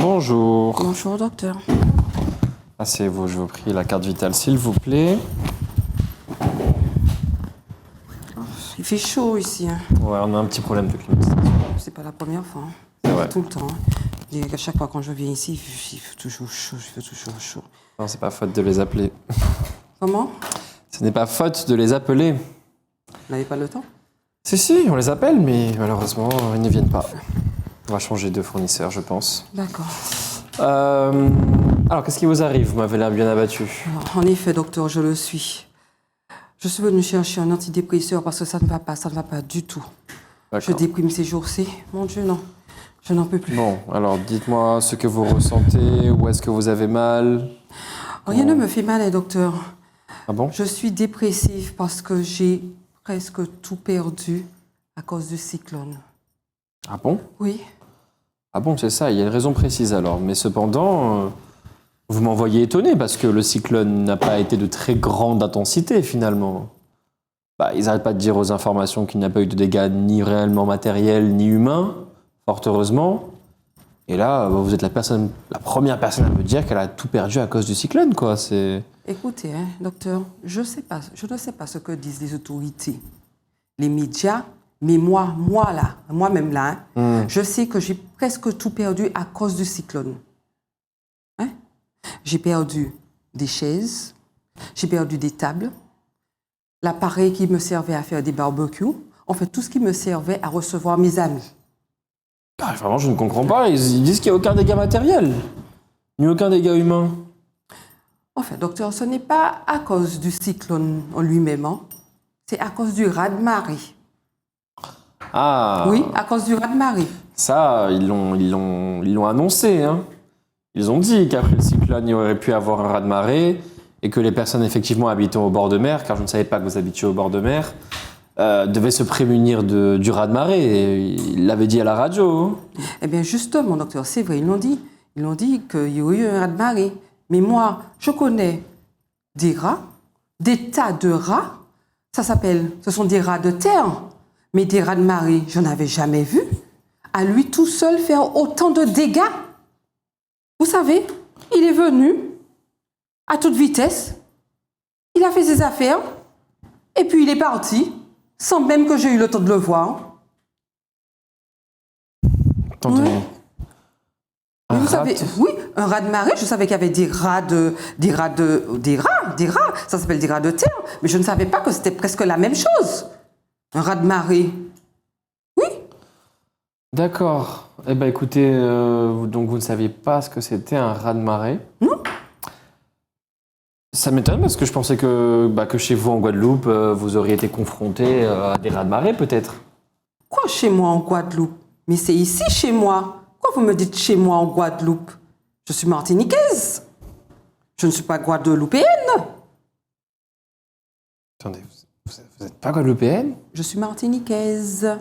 Bonjour. Bonjour, docteur. Asseyez-vous, je vous prie, la carte vitale, s'il vous plaît. Il fait chaud ici. Hein. Ouais, on a un petit problème de climatisation. C'est pas la première fois. Hein. C'est vrai. Tout le temps. Hein. Et à chaque fois quand je viens ici, il fait toujours chaud, il fait toujours chaud. Non, c'est pas faute de les appeler. Comment? Ce n'est pas faute de les appeler. Vous n'avez pas le temps? Si, on les appelle, mais malheureusement, ils ne viennent pas. On va changer de fournisseur, je pense. D'accord. Alors, qu'est-ce qui vous arrive? Vous m'avez l'air bien abattu. Alors, en effet, docteur, je le suis. Je suis venue chercher un antidépresseur parce que ça ne va pas du tout. Je D'accord. déprime ces jours-ci. Mon Dieu, non. Je n'en peux plus. Bon, alors dites-moi ce que vous ressentez, où est-ce que vous avez mal? Rien ne me fait mal, hein, docteur. Ah bon? Je suis dépressive parce que j'ai presque tout perdu à cause du cyclone. Ah bon? Oui. Ah bon, c'est ça, il y a une raison précise alors. Mais cependant, vous m'envoyez étonné parce que le cyclone n'a pas été de très grande intensité finalement. Bah, ils n'arrêtent pas de dire aux informations qu'il n'y a pas eu de dégâts ni réellement matériels ni humains, fort heureusement. Et là, vous êtes la première personne à me dire qu'elle a tout perdu à cause du cyclone, quoi. C'est... Écoutez, hein, docteur, je ne sais pas ce que disent les autorités, les médias, mais moi-même là, hein, je sais que j'ai presque tout perdu à cause du cyclone. Hein? J'ai perdu des chaises, j'ai perdu des tables, l'appareil qui me servait à faire des barbecues, en fait tout ce qui me servait à recevoir mes amis. Ah, vraiment, je ne comprends pas. Ils disent qu'il n'y a aucun dégât matériel, ni aucun dégât humain. Enfin, docteur, ce n'est pas à cause du cyclone en lui-même, hein. C'est à cause du raz-de-marée. Ah. Oui, à cause du raz-de-marée. Ça, ils l'ont annoncé. Hein. Ils ont dit qu'après le cyclone, il y aurait pu avoir un raz-de-marée et que les personnes effectivement habitant au bord de mer, car je ne savais pas que vous habitiez au bord de mer, devaient se prémunir du raz-de-marée. Et ils l'avaient dit à la radio. Hein. Eh bien, justement, docteur, c'est vrai, ils l'ont dit. Ils l'ont dit qu'il y aurait eu un raz-de-marée. Mais moi, je connais des rats, des tas de rats. Ce sont des rats de terre. Mais des rats de marée, je n'avais jamais vu. À lui tout seul faire autant de dégâts. Vous savez, il est venu à toute vitesse. Il a fait ses affaires. Et puis il est parti, sans même que j'ai eu le temps de le voir. Attendez. Ouais. Un Vous rat savez, oui, un rat de marée, je savais qu'il y avait des rats, ça s'appelle des rats de terre, mais je ne savais pas que c'était presque la même chose. Un rat de marée. Oui. D'accord. Eh bien, écoutez, donc vous ne saviez pas ce que c'était un raz-de-marée? Non. Ça m'étonne parce que je pensais que chez vous en Guadeloupe, vous auriez été confronté à des raz-de-marée peut-être. Quoi chez moi en Guadeloupe? Mais c'est ici chez moi. Pourquoi vous me dites chez moi en Guadeloupe? Je suis martiniquaise. Je ne suis pas guadeloupéenne. Attendez, vous n'êtes pas guadeloupéenne? Je suis martiniquaise.